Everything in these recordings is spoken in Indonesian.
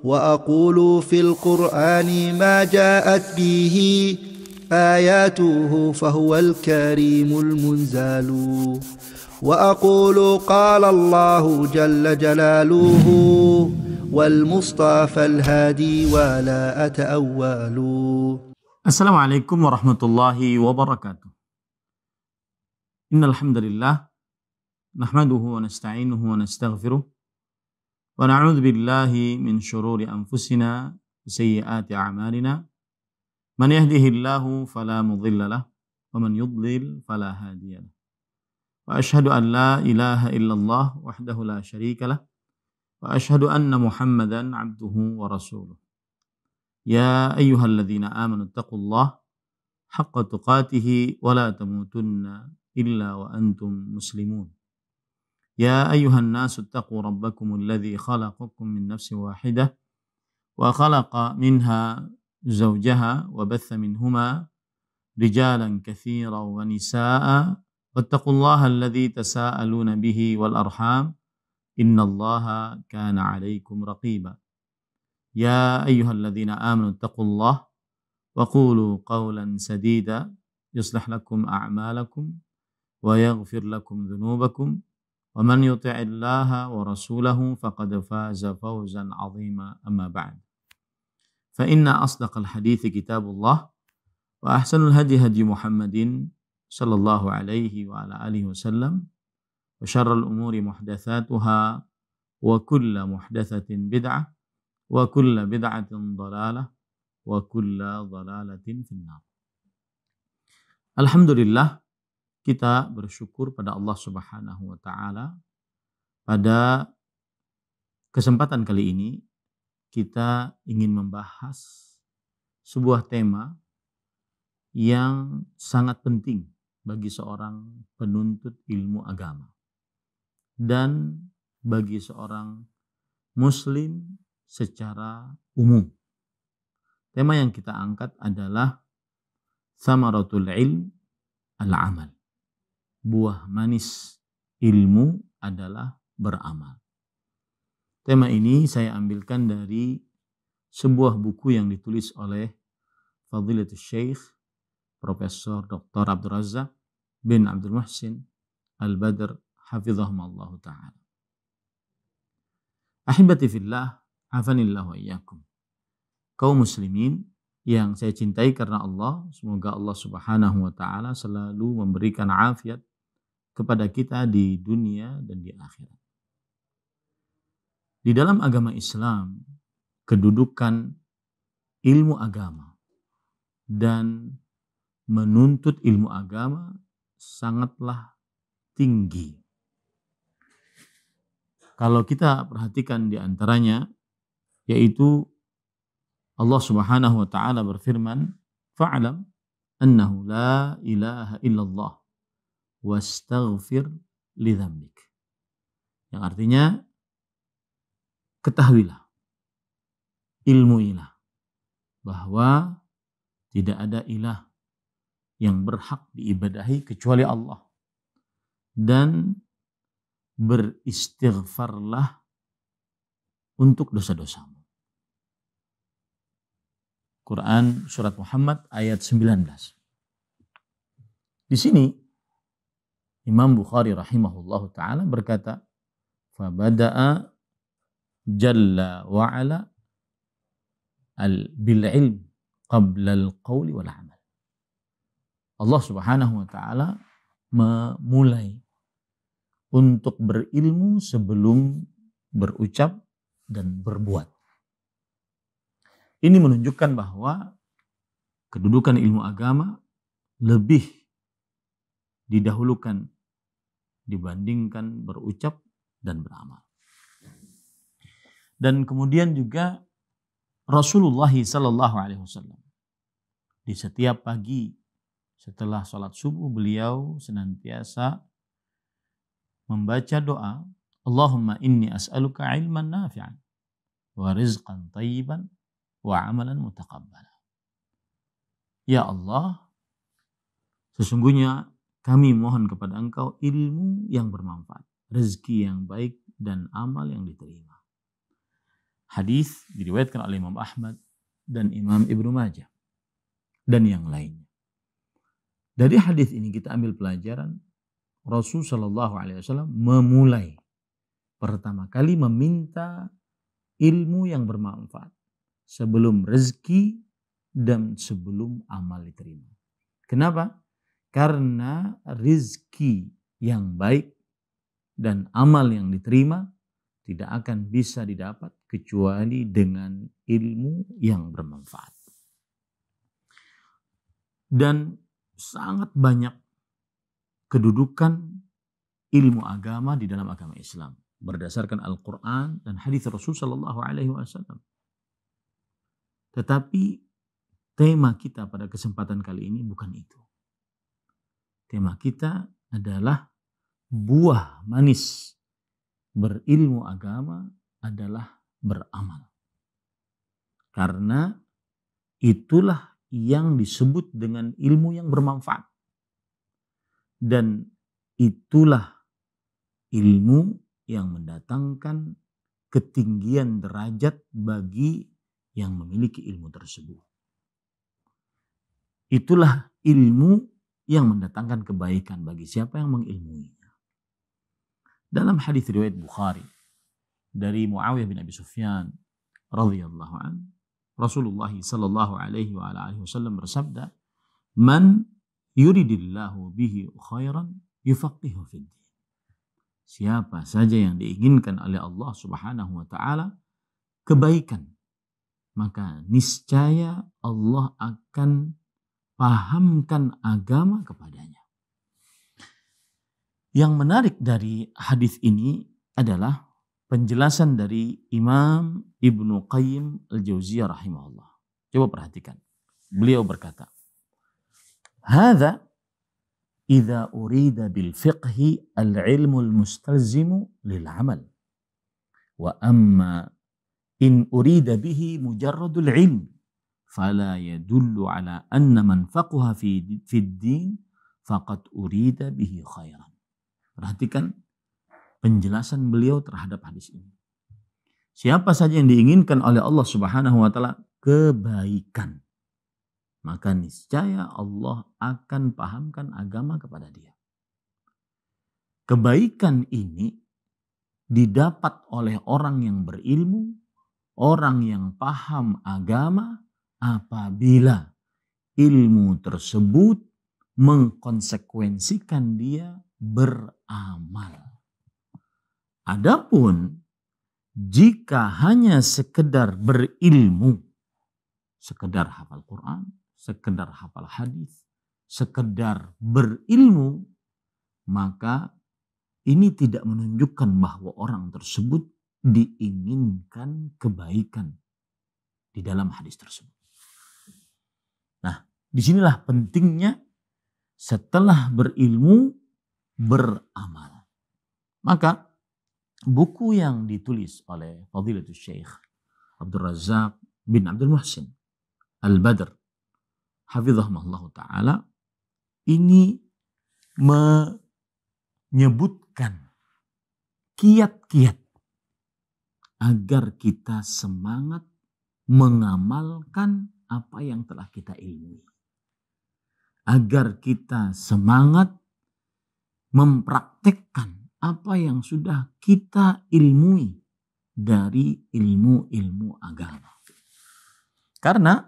وأقول في القرآن ما جاءت به آياته فهو الكريم المنزال وأقول قال الله جل جلاله والمصطفى الهادي ولا أتأول. Assalamualaikum warahmatullahi wabarakatuh. Innal hamdalillah nahmaduhu wa nasta'inuhu wa nastaghfiruh wa na'udzu billahi min shururi anfusina wa sayyiati a'malina. Man yahdihillahu fala mudilla lahu wa man yudlil fala hadiya lahu. Wa asyhadu an la ilaha illallah wahdahu la syarika lah wa asyhadu anna Muhammadan abduhu wa rasuluh. Ya ayyuhalladzina amanu taqullaha haqqa tuqatih wa la tamutunna illa wa antum muslimun. Ya ayyuhan nasu taqu rabbakumul ladzi khalaqakum min nafsin wahidah wa khalaqa minha zawjaha wa batha minhuma rijalan katsiran wa nisaa'a wattaqullaha alladzi tasaaluna bihi wal arham innallaha kana 'alaikum raqiba. Ya ayyuhalladzina amanu taqullaha wa qulu qawlan sadida yuslih lakum a'malakum wa yaghfir lakum dhunubakum wa man yuti'illaha wa rasulahu faqad faza fawzan 'azima amma ba'd. Fa inna asdaqal hadithi kitabullah wa ahsanul hadi hadi Muhammadin sallallahu alaihi wa ala alihi wasallam wa syarrul umuri muhdatsatuha wa kullu muhdatsatin bid'ah wa kullu bid'atin dhalalah wa kullu dhalalatin finnar. Alhamdulillah, kita bersyukur pada Allah Subhanahu wa taala. Pada kesempatan kali ini kita ingin membahas sebuah tema yang sangat penting bagi seorang penuntut ilmu agama dan bagi seorang muslim secara umum. Tema yang kita angkat adalah Thamaratul ilm al-amal. Buah manis ilmu adalah beramal. Tema ini saya ambilkan dari sebuah buku yang ditulis oleh Fadilatul Syekh Profesor Dr. Abdul Razak bin Abdul Muhsin Al-Badr hafizahumullah ta'ala. Ahibati fillah, afanillahu wa iyyakum. Kaum muslimin yang saya cintai karena Allah, semoga Allah Subhanahu wa taala selalu memberikan afiat kepada kita di dunia dan di akhirat. Di dalam agama Islam, kedudukan ilmu agama dan menuntut ilmu agama sangatlah tinggi. Kalau kita perhatikan di antaranya, yaitu Allah Subhanahu wa taala berfirman, "Fa'lam annahu la ilaha illallah wastaghfir li dzambik." Yang artinya, ketahuilah, ilmuilah bahwa tidak ada ilah yang berhak diibadahi kecuali Allah, dan beristighfarlah untuk dosa-dosamu. Quran surat Muhammad ayat 19. Di sini Imam Bukhari rahimahullahu taala berkata, "Fabada'a jalla wa ala bil ilm qabla al qawli wal amal." Allah Subhanahu wa taala memulai untuk berilmu sebelum berucap dan berbuat. Ini menunjukkan bahwa kedudukan ilmu agama lebih didahulukan dibandingkan berucap dan beramal. Dan kemudian juga Rasulullah sallallahu alaihi wasallam di setiap pagi setelah sholat subuh beliau senantiasa membaca doa, Allahumma inni as'aluka ilman nafi'an wa rizqan thayyiban wa amalan mutaqabbala. Ya Allah, sesungguhnya kami mohon kepada Engkau ilmu yang bermanfaat, rezeki yang baik dan amal yang diterima. hadis diriwayatkan oleh Imam Ahmad dan Imam Ibnu Majah dan yang lainnya. Dari hadis ini kita ambil pelajaran Rasul Shallallahu Alaihi Wasallam memulai pertama kali meminta ilmu yang bermanfaat sebelum rezeki dan sebelum amal diterima. Kenapa? Karena rezeki yang baik dan amal yang diterima tidak akan bisa didapat kecuali dengan ilmu yang bermanfaat. Dan sangat banyak kedudukan ilmu agama di dalam agama Islam berdasarkan Al-Quran dan hadis Rasul Sallallahu Alaihi Wasallam. Tetapi tema kita pada kesempatan kali ini bukan itu. Tema kita adalah buah manis berilmu agama adalah beramal. Karena itulah yang disebut dengan ilmu yang bermanfaat. Dan itulah ilmu yang mendatangkan ketinggian derajat bagi yang memiliki ilmu tersebut. Itulah ilmu yang mendatangkan kebaikan bagi siapa yang mengilmuinya. Dalam hadis riwayat Bukhari dari Muawiyah bin Abi Sufyan radhiyallahu anhu, Rasulullah sallallahu alaihi wasallam bersabda, "Man yuridillahu bihi khairan yufaqihu fid din." Siapa saja yang diinginkan oleh Allah Subhanahu wa taala kebaikan, maka niscaya Allah akan pahamkan agama kepadanya. Yang menarik dari hadis ini adalah penjelasan dari Imam Ibnu Qayyim Al-Jauziyah rahimahullah. Coba perhatikan. Beliau berkata, "Hadza idza urida bil fiqhi al-ilmu al-mustalzimu lil amal. Wa amma in urida bihi mujarradul ilm fala yadullu ala anna man faqaha fi ad-din faqad urida bihi khairan." Perhatikan penjelasan beliau terhadap hadis ini. Siapa saja yang diinginkan oleh Allah Subhanahu wa taala kebaikan, maka niscaya Allah akan pahamkan agama kepada dia. Kebaikan ini didapat oleh orang yang berilmu, orang yang paham agama, apabila ilmu tersebut mengkonsekuensikan dia beramal. Adapun jika hanya sekedar berilmu, sekedar hafal Quran, sekedar hafal hadis, sekedar berilmu, maka ini tidak menunjukkan bahwa orang tersebut diinginkan kebaikan di dalam hadis tersebut. Nah, disinilah pentingnya setelah berilmu beramal. Maka buku yang ditulis oleh Fadilatul Syekh Abdul Razak bin Abdul Muhsin Al-Badr hafizahullah ta'ala ini menyebutkan kiat-kiat agar kita semangat mengamalkan apa yang telah kita ilmui. Agar kita semangat mempraktekkan apa yang sudah kita ilmui dari ilmu-ilmu agama. Karena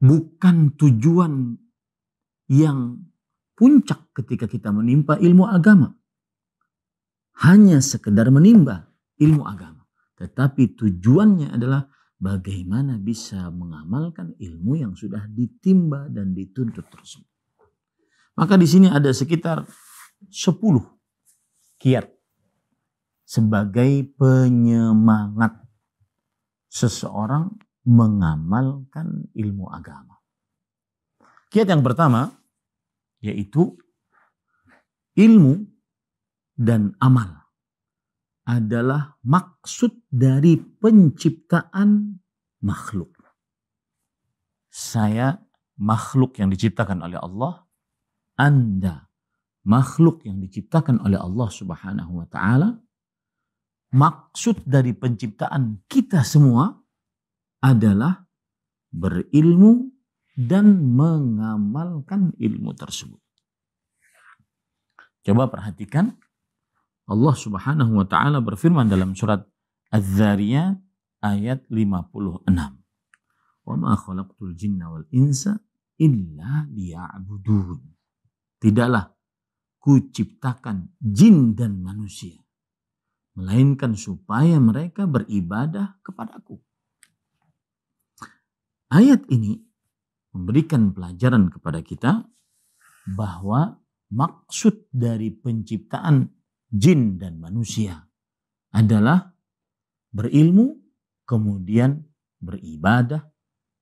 bukan tujuan yang puncak ketika kita menimba ilmu agama hanya sekedar menimba ilmu agama, tetapi tujuannya adalah bagaimana bisa mengamalkan ilmu yang sudah ditimba dan dituntut tersebut. Maka di sini ada sekitar 10 kiat sebagai penyemangat seseorang mengamalkan ilmu agama. Kiat yang pertama yaitu ilmu dan amal adalah maksud dari penciptaan makhluk. Saya makhluk yang diciptakan oleh Allah, Anda makhluk yang diciptakan oleh Allah Subhanahu wa taala. maksud dari penciptaan kita semua adalah berilmu dan mengamalkan ilmu tersebut. Coba perhatikan, Allah Subhanahu wa taala berfirman dalam surat Az-Zariyat ayat 56. Wa ma khalaqtul jinna wal insa illa liya'budun. Tidaklah kuciptakan jin dan manusia melainkan supaya mereka beribadah kepadaku. Ayat ini memberikan pelajaran kepada kita bahwa maksud dari penciptaan jin dan manusia adalah berilmu kemudian beribadah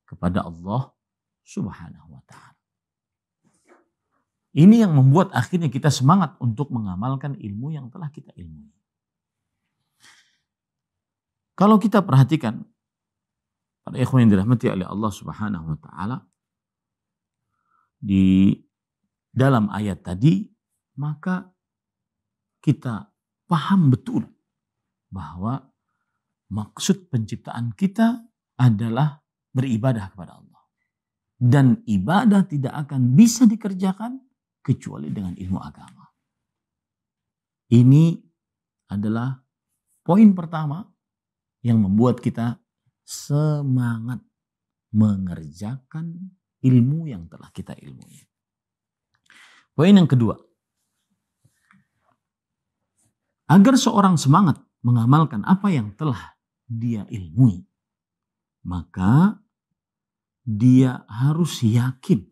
kepada Allah Subhanahu wa taala. Ini yang membuat akhirnya kita semangat untuk mengamalkan ilmu yang telah kita ilmui. Kalau kita perhatikan para ikhwan yang dirahmati oleh Allah Subhanahu wa taala, di dalam ayat tadi, maka kita paham betul bahwa maksud penciptaan kita adalah beribadah kepada Allah. Dan ibadah tidak akan bisa dikerjakan kecuali dengan ilmu agama. Ini adalah poin pertama yang membuat kita semangat mengerjakan ilmu yang telah kita ilmui. Poin yang kedua, agar seorang semangat mengamalkan apa yang telah dia ilmui, maka dia harus yakin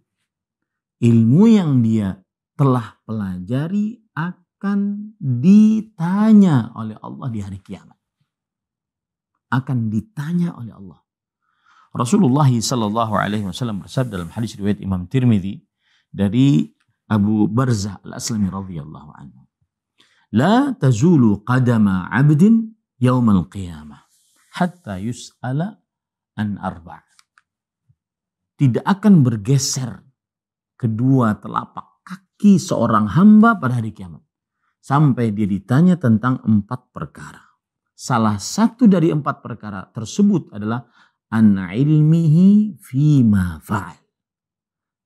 ilmu yang dia telah pelajari akan ditanya oleh Allah di hari kiamat. Akan ditanya oleh Allah. Rasulullah sallallahu alaihi wasallam bersabda dalam hadis riwayat Imam Tirmidzi dari Abu Barzah Al-Aslami radhiyallahu anhu. La tazulu qadama 'abdin yaumal qiyamah hatta yus'ala an arba'. Tidak akan bergeser kedua telapak kaki seorang hamba pada hari kiamat sampai dia ditanya tentang 4 perkara. Salah satu dari 4 perkara tersebut adalah an ilmihi fima fa'al.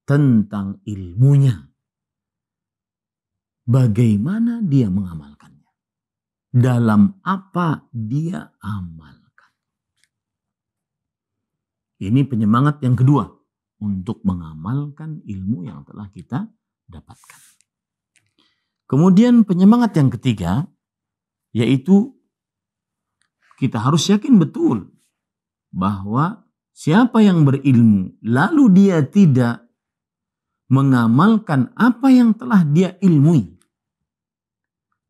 Tentang ilmunya. Bagaimana dia mengamalkannya. Dalam apa dia amalkan. Ini penyemangat yang kedua untuk mengamalkan ilmu yang telah kita dapatkan. Kemudian penyemangat yang ketiga yaitu kita harus yakin betul bahwa siapa yang berilmu lalu dia tidak mengamalkan apa yang telah dia ilmui,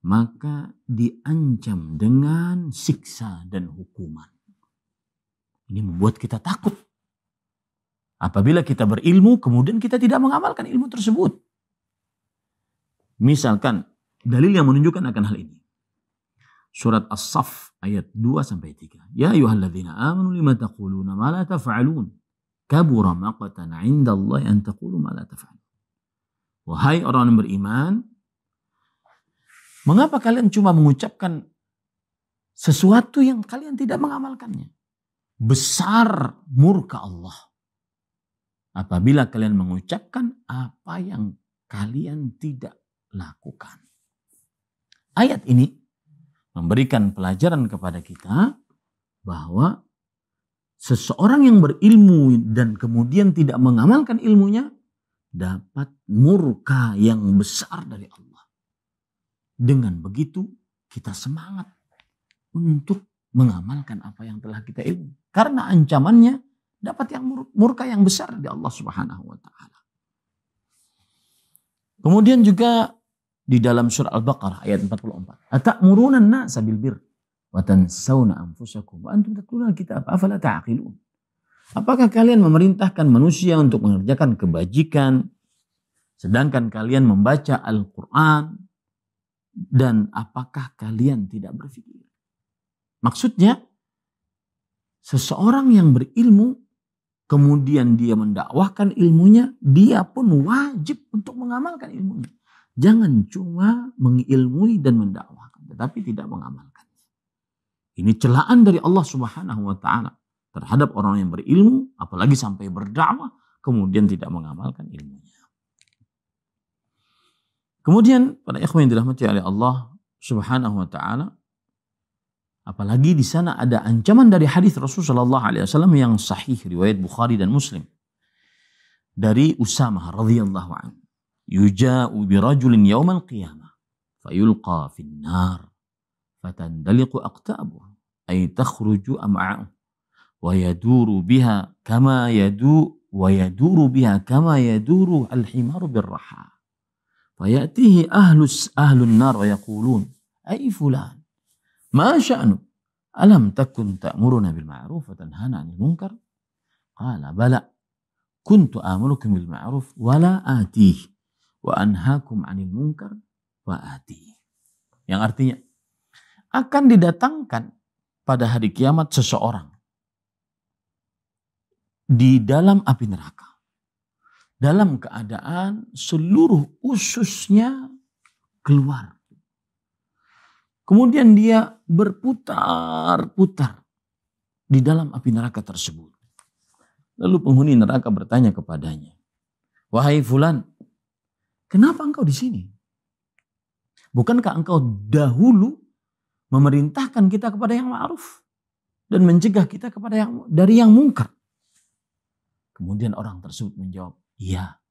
maka diancam dengan siksa dan hukuman. Ini membuat kita takut. Apabila kita berilmu kemudian kita tidak mengamalkan ilmu tersebut. Misalkan dalil yang menunjukkan akan hal ini. Surat As-Saff ayat 2-3. Ya ayyuhalladzina amanu lima taquluna ma la taf'alun. Kabura maqtan 'indallahi an taqulu ma la taf'alun. Wahai orang yang beriman, mengapa kalian cuma mengucapkan sesuatu yang kalian tidak mengamalkannya? Besar murka Allah apabila kalian mengucapkan apa yang kalian tidak lakukan. Ayat ini memberikan pelajaran kepada kita bahwa seseorang yang berilmu dan kemudian tidak mengamalkan ilmunya dapat murka yang besar dari Allah. Dengan begitu kita semangat untuk mengamalkan apa yang telah kita ilmu. Karena ancamannya dapat yang murka yang besar dari Allah Subhanahu wa taala. Kemudian juga di dalam surah Al-Baqarah ayat 44. Atamuruna an-nasa bil birr wa tansawna anfusakum wa antum tatluna al-kitab afala ta'qilun. Apakah kalian memerintahkan manusia untuk mengerjakan kebajikan sedangkan kalian membaca Al-Qur'an, dan apakah kalian tidak berpikir? Maksudnya seseorang yang berilmu kemudian dia mendakwahkan ilmunya, dia pun wajib untuk mengamalkan ilmunya. Jangan cuma mengilmui dan mendakwahkan, tetapi tidak mengamalkannya. Ini celaan dari Allah Subhanahu wa taala terhadap orang yang berilmu, apalagi sampai berdakwah kemudian tidak mengamalkan ilmunya. Kemudian pada ikhwan yang dirahmati oleh Allah Subhanahu wa taala, apalagi di sana ada ancaman dari hadis Rasulullah SAW yang sahih riwayat Bukhari dan Muslim dari Usamah radhiyallahu anhu, yuja'u birajulin yaumal qiyamah fayulqa fin nar fatandaliqu aqtabuhu ay takhruju am'a'u wa yaduru biha kama yaduru al-himaru birraha fayatihi ahlun nar wa yaqulun ay fulan ma sya'nu alam takun ta'muruna bil ma'ruf wa tanhana 'anil munkar qala bala kuntu amurukum bil ma'ruf wa la atih wa anhaakum 'anil munkar wa atih. Yang artinya akan didatangkan pada hari kiamat seseorang di dalam api neraka dalam keadaan seluruh ususnya keluar. Kemudian dia berputar-putar di dalam api neraka tersebut. Lalu penghuni neraka bertanya kepadanya, "Wahai fulan, kenapa engkau di sini? Bukankah engkau dahulu memerintahkan kita kepada yang ma'ruf dan mencegah kita kepada dari yang mungkar?" Kemudian orang tersebut menjawab, "Iya,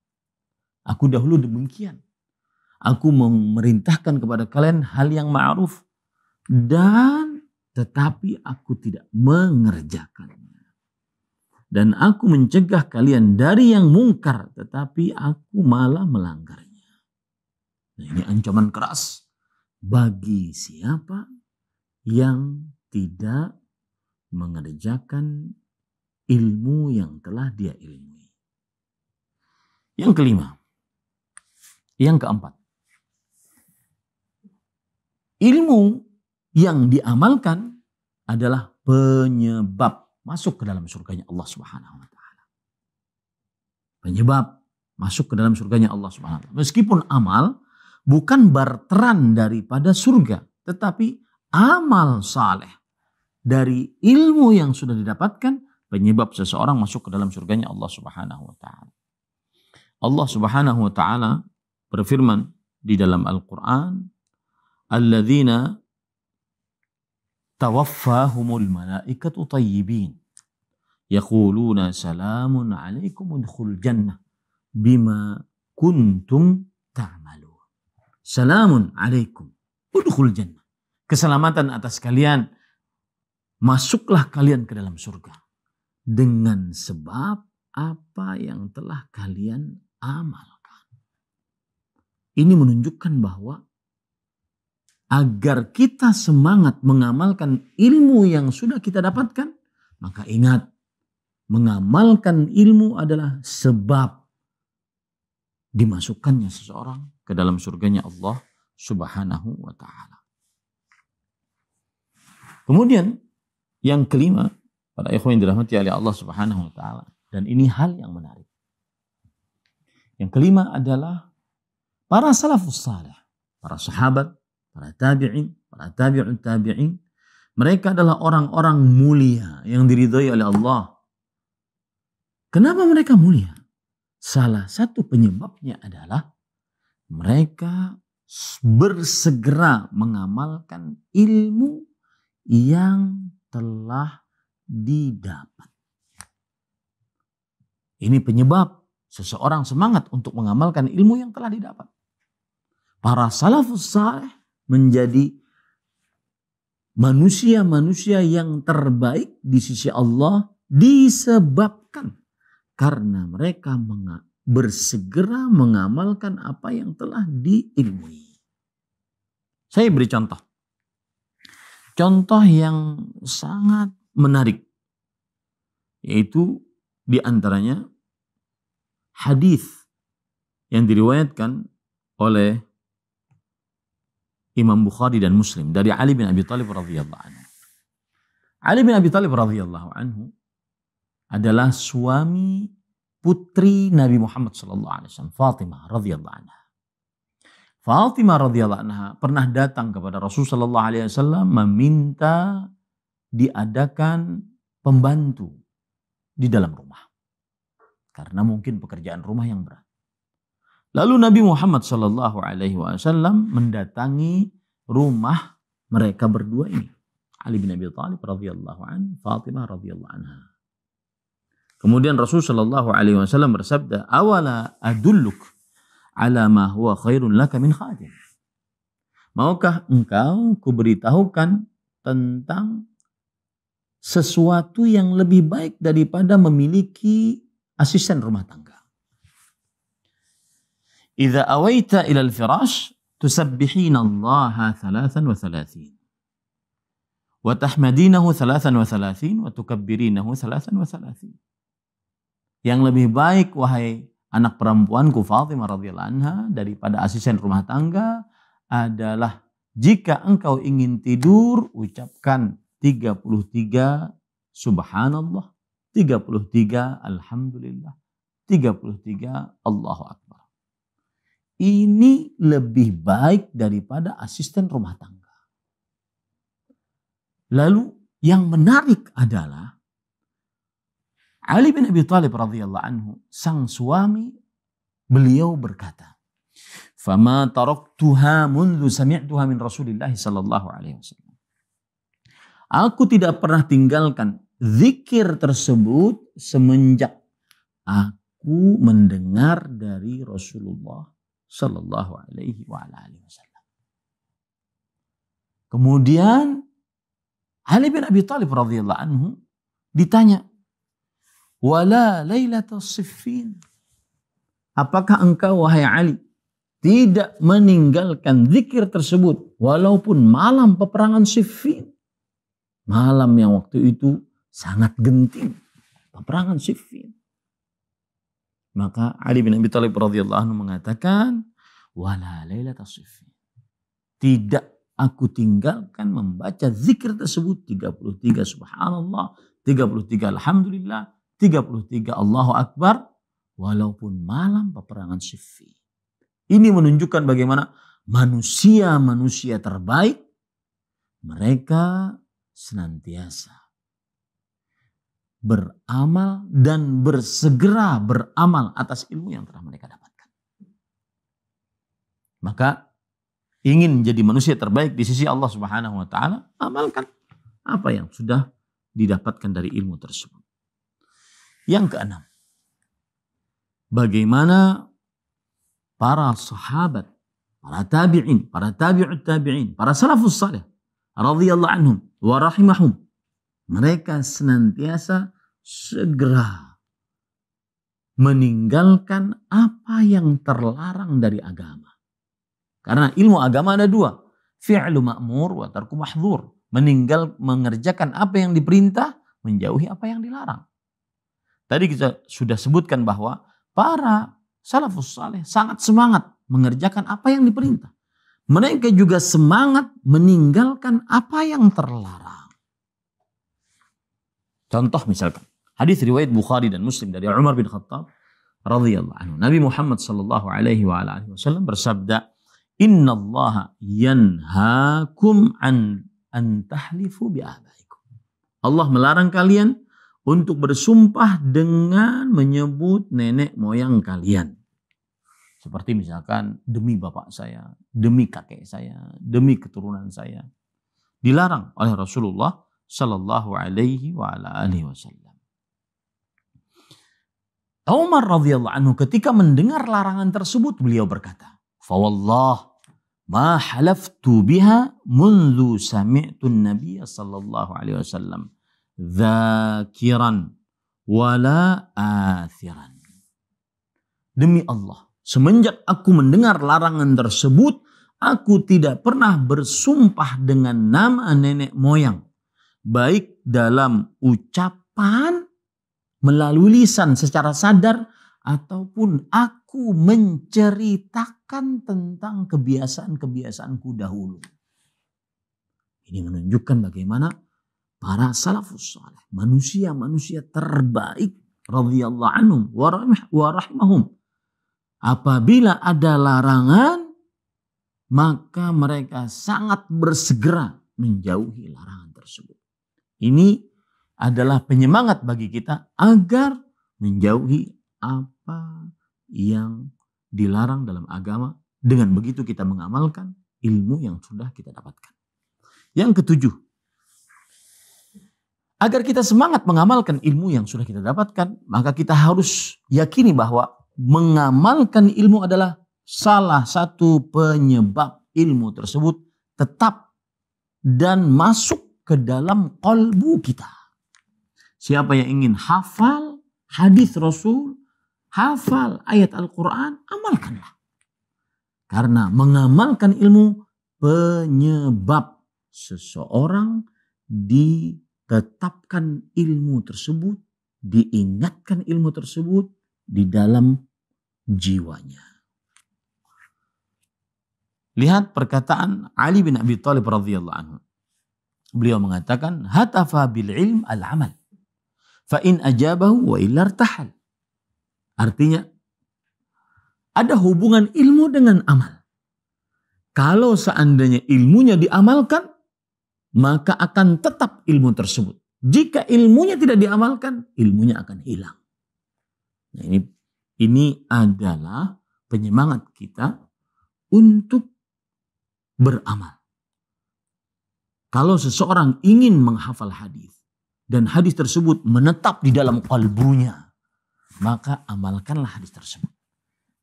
aku dahulu demikian. Aku memerintahkan kepada kalian hal yang ma'ruf dan tetapi aku tidak mengerjakannya. Dan aku mencegah kalian dari yang mungkar tetapi aku malah melanggarnya." Nah, ini ancaman keras bagi siapa yang tidak mengerjakan ilmu yang telah dia ilmui. Yang kelima, yang keempat, ilmu yang diamalkan adalah penyebab masuk ke dalam surganya Allah Subhanahu wa taala. Penyebab masuk ke dalam surganya Allah Subhanahu wa taala. Meskipun amal bukan barteran daripada surga, tetapi amal saleh dari ilmu yang sudah didapatkan penyebab seseorang masuk ke dalam surganya Allah Subhanahu wa taala. Allah Subhanahu wa taala berfirman di dalam Al-Qur'an, "Alladzina tawaffahumul malaikatu tayyibin yaquluna salamun alaikum udkhul jannah bima kuntum ta'malun." Salamun alaikum udkhul jannah. Keselamatan atas kalian, masuklah kalian ke dalam surga dengan sebab apa yang telah kalian amalkan. Ini menunjukkan bahwa agar kita semangat mengamalkan ilmu yang sudah kita dapatkan, maka ingat, mengamalkan ilmu adalah sebab dimasukkannya seseorang ke dalam surganya Allah Subhanahu wa taala. Kemudian yang kelima, para ikhwan yang dirahmati oleh Allah Subhanahu wa taala, dan ini hal yang menarik. Yang kelima adalah para salafus salih, para sahabat, para tabi'in, para tabi'un tabi'in. Mereka adalah orang-orang mulia yang diridhai oleh Allah. Kenapa mereka mulia? Salah satu penyebabnya adalah mereka bersegera mengamalkan ilmu yang telah didapat. Ini penyebab seseorang semangat untuk mengamalkan ilmu yang telah didapat. Para salafus salih menjadi manusia-manusia yang terbaik di sisi Allah disebabkan karena mereka bersegera mengamalkan apa yang telah diilmui. Saya beri contoh. Contoh yang sangat menarik, yaitu di antaranya hadis yang diriwayatkan oleh Imam Bukhari dan Muslim dari Ali bin Abi Thalib radhiyallahu anhu. Ali bin Abi Thalib radhiyallahu anhu adalah suami putri Nabi Muhammad sallallahu alaihi wasallam, Fatimah radhiyallahu anha. Fatimah radhiyallahu anha pernah datang kepada Rasul sallallahu alaihi wasallam meminta diadakan pembantu di dalam rumah. Karena mungkin pekerjaan rumah yang berat. Lalu Nabi Muhammad SAW mendatangi rumah mereka berdua ini. Ali bin Abi Thalib radhiyallahu anhu, Fatimah radhiyallahu anha. Kemudian Rasulullah SAW bersabda, "Awala adulluk ala ma huwa khairun laka min khadim." Maukah engkau kuberitahukan tentang sesuatu yang lebih baik daripada memiliki asisten rumah tangga? Idza awaita ila al-firash tusabbihina Allah 33 wa tahmadinahu 33 wa tukabbirinahu 33. Yang lebih baik wahai anak perempuanku Fatimah radhiyallahu anha daripada asisten rumah tangga adalah jika engkau ingin tidur ucapkan 33 subhanallah, 33 alhamdulillah, 33 Allahu akbar. Ini lebih baik daripada asisten rumah tangga. Lalu yang menarik adalah Ali bin Abi Thalib radhiyallahu anhu, sang suami, beliau berkata, "Fama taraktuha mundu sami'tuha min Rasulillah sallallahu alaihi wasallam." Aku tidak pernah tinggalkan zikir tersebut semenjak aku mendengar dari Rasulullah sallallahu alaihi wasallam. Kemudian Ali bin Abi Thalib radhiyallahu anhu ditanya, "Wala lailatul siffin?" Apakah engkau wahai Ali tidak meninggalkan zikir tersebut walaupun malam peperangan Siffin? Malam yang waktu itu sangat genting, peperangan Siffin. Maka Ali bin Abi Thalib radhiyallahu anhu mengatakan, "Wala lailatul siffin." Tidak aku tinggalkan membaca zikir tersebut 33 subhanallah, 33 alhamdulillah, 33 Allahu akbar walaupun malam peperangan Siffin. Ini menunjukkan bagaimana manusia-manusia terbaik mereka senantiasa beramal dan bersegera beramal atas ilmu yang telah mereka dapatkan. Maka ingin menjadi manusia terbaik di sisi Allah Subhanahu wa taala, amalkan apa yang sudah didapatkan dari ilmu tersebut. Yang keenam, bagaimana para sahabat, para tabi'in, para tabi'ut tabi'in, para salafus salih radhiyallahu anhum wa rahimahum, mereka senantiasa segera meninggalkan apa yang terlarang dari agama. Karena ilmu agama ada dua, fi'lu ma'mur wa tarku mahdhur, mengerjakan apa yang diperintah, menjauhi apa yang dilarang. Tadi kita sudah sebutkan bahwa para salafus saleh sangat semangat mengerjakan apa yang diperintah. Mereka juga semangat meninggalkan apa yang terlarang. Contoh misalkan hadis riwayat Bukhari dan Muslim dari Umar bin Khattab radhiyallahu anhu. Nabi Muhammad sallallahu alaihi wasallam bersabda, "Innallaha yanhaakum an tahlifu bi abaikum." Allah melarang kalian untuk bersumpah dengan menyebut nenek moyang kalian. Seperti misalkan demi bapak saya, demi kakek saya, demi keturunan saya. Dilarang oleh Rasulullah sallallahu alaihi wasallam. Umar radhiyallahu anhu ketika mendengar larangan tersebut beliau berkata, "Fawallah ma halaftu biha mundu sami'tu an-nabiy sallallahu alaihi wasallam dzakiran wala athiran." Demi Allah, semenjak aku mendengar larangan tersebut, aku tidak pernah bersumpah dengan nama nenek moyang, baik dalam ucapan melalui lisan secara sadar ataupun aku menceritakan tentang kebiasaan-kebiasaanku dahulu. Ini menunjukkan bagaimana para salafus saleh, manusia-manusia terbaik radhiyallahu anhum wa rahimahum, apabila ada larangan maka mereka sangat bersegera menjauhi larangan tersebut. Ini adalah penyemangat bagi kita agar menjauhi apa yang dilarang dalam agama. Dengan begitu kita mengamalkan ilmu yang sudah kita dapatkan. Yang ketujuh, agar kita semangat mengamalkan ilmu yang sudah kita dapatkan, maka kita harus yakini bahwa mengamalkan ilmu adalah salah satu penyebab ilmu tersebut tetap dan masuk ke dalam qalbu kita. Siapa yang ingin hafal hadis Rasul, hafal ayat Al-Quran, amalkanlah. Karena mengamalkan ilmu penyebab seseorang ditetapkan ilmu tersebut, diingatkan ilmu tersebut di dalam jiwanya. Lihat perkataan Ali bin Abi Thalib radhiyallahu anhu. Beliau mengatakan, hatafa bil ilm al amal, fa in ajabahu wa illa irtahal. Artinya, ada hubungan ilmu dengan amal. Kalau seandainya ilmunya diamalkan, maka akan tetap ilmu tersebut. Jika ilmunya tidak diamalkan, ilmunya akan hilang. Nah, ini adalah penyemangat kita untuk beramal. Kalau seseorang ingin menghafal hadis dan hadis tersebut menetap di dalam kalbunya, maka amalkanlah hadis tersebut.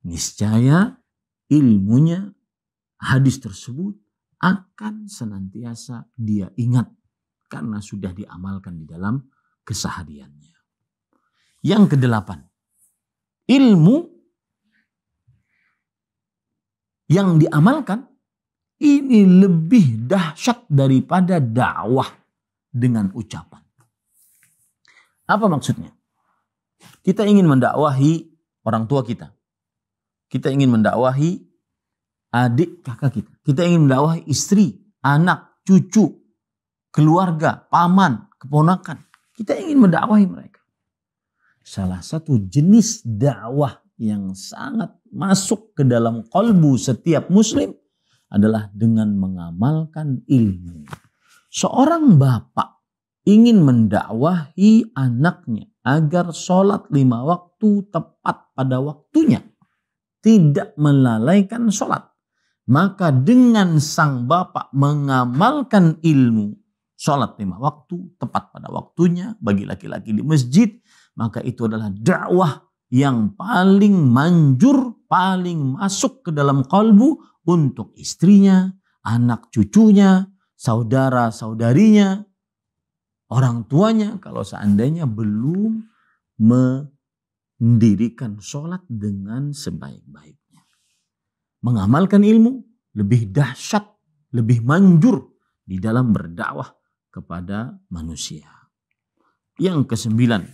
Niscaya ilmunya hadis tersebut akan senantiasa dia ingat karena sudah diamalkan di dalam kesehariannya. Yang kedelapan, ilmu yang diamalkan ini lebih dahsyat daripada dakwah dengan ucapan. Apa maksudnya? Kita ingin mendakwahi orang tua kita. Kita ingin mendakwahi adik kakak kita. Kita ingin mendakwahi istri, anak, cucu, keluarga, paman, keponakan. Kita ingin mendakwahi mereka. Salah satu jenis dakwah yang sangat masuk ke dalam qalbu setiap muslim adalah dengan mengamalkan ilmu. Seorang bapak ingin mendakwahi anaknya agar sholat 5 waktu tepat pada waktunya, tidak melalaikan sholat. Maka dengan sang bapak mengamalkan ilmu sholat 5 waktu tepat pada waktunya bagi laki-laki di masjid, maka itu adalah dakwah yang paling manjur, paling masuk ke dalam kalbu untuk istrinya, anak cucunya, saudara-saudarinya, orang tuanya kalau seandainya belum mendirikan sholat dengan sebaik-baiknya. Mengamalkan ilmu lebih dahsyat, lebih manjur di dalam berdakwah kepada manusia. Yang kesembilan,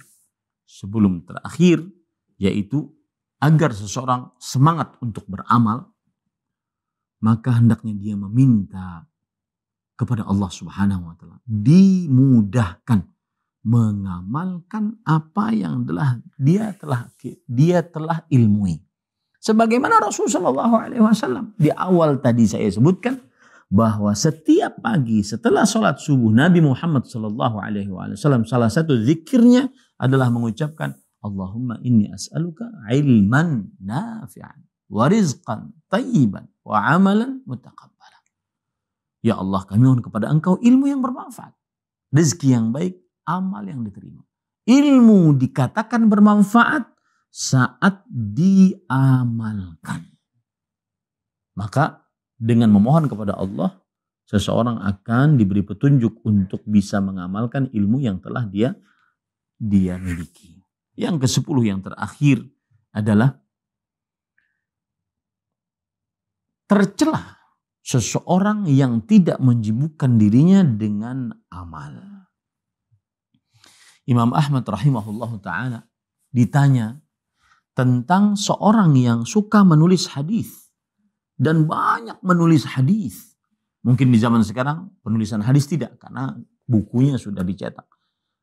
sebelum terakhir, yaitu agar seseorang semangat untuk beramal, maka hendaknya dia meminta kepada Allah Subhanahu wa taala dimudahkan mengamalkan apa yang dia telah ilmui. Sebagaimana Rasulullah SAW di awal tadi saya sebutkan bahwa setiap pagi setelah sholat subuh Nabi Muhammad SAW salah satu zikirnya adalah mengucapkan Allahumma inni as'aluka ilman nafi'an wa rizqan tayyiban wa amalan mutaqabbala. Ya Allah, kami mohon kepada Engkau ilmu yang bermanfaat, rezeki yang baik, amal yang diterima. Ilmu dikatakan bermanfaat saat diamalkan. Maka dengan memohon kepada Allah, seseorang akan diberi petunjuk untuk bisa mengamalkan ilmu yang telah dia miliki. Yang ke-10 yang terakhir adalah tercela seseorang yang tidak menyibukkan dirinya dengan amal. Imam Ahmad rahimahullahu ta'ala ditanya tentang seorang yang suka menulis hadis dan banyak menulis hadis. Mungkin di zaman sekarang penulisan hadis tidak, karena bukunya sudah dicetak.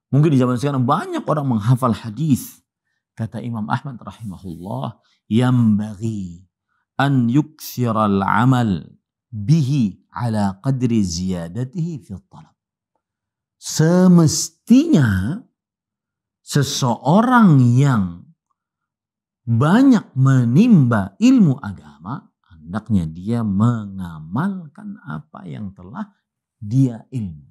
Mungkin di zaman sekarang banyak orang menghafal hadis. Kata Imam Ahmad rahimahullah, yambaghi an yuksiral amal bihi ala qadri ziyadatihi fi talab. semestinya seseorang yang banyak menimba ilmu agama, hendaknya dia mengamalkan apa yang telah dia ilmu.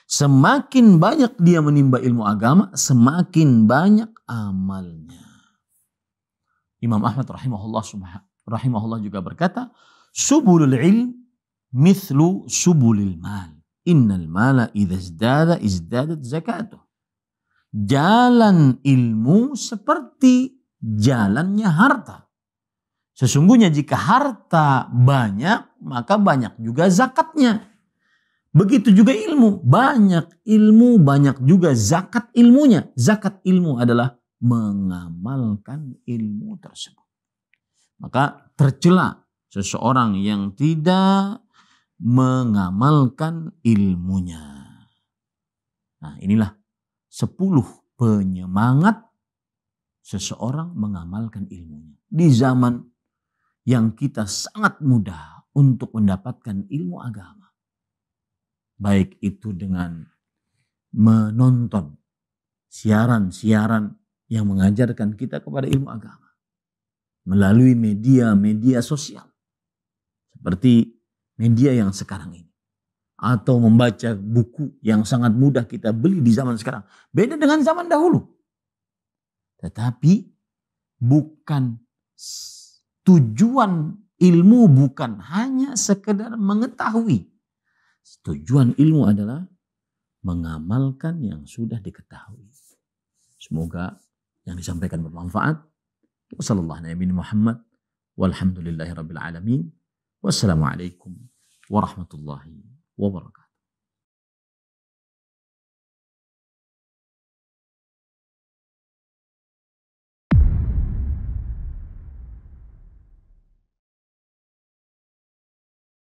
Semakin banyak dia menimba ilmu agama, semakin banyak amalnya. Imam Ahmad rahimahullah juga berkata, subulul ilm mithlu subulil mal. Innal mala idza izdada izdadat zakatuh. Jalan ilmu seperti jalannya harta. Sesungguhnya jika harta banyak, maka banyak juga zakatnya. Begitu juga ilmu. Banyak ilmu, banyak juga zakat ilmunya. Zakat ilmu adalah mengamalkan ilmu tersebut. Maka tercela seseorang yang tidak mengamalkan ilmunya. Nah, inilah 10 penyemangat seseorang mengamalkan ilmunya. Di zaman yang kita sangat mudah untuk mendapatkan ilmu agama. Baik itu dengan menonton siaran-siaran yang mengajarkan kita kepada ilmu agama. Melalui media-media sosial. Seperti media yang sekarang ini. Atau membaca buku yang sangat mudah kita beli di zaman sekarang. Beda dengan zaman dahulu. Tetapi bukan tujuan ilmu bukan hanya sekedar mengetahui. Tujuan ilmu adalah mengamalkan yang sudah diketahui. Semoga yang disampaikan bermanfaat. Wassalamualaikum warahmatullahi wabarakatuh.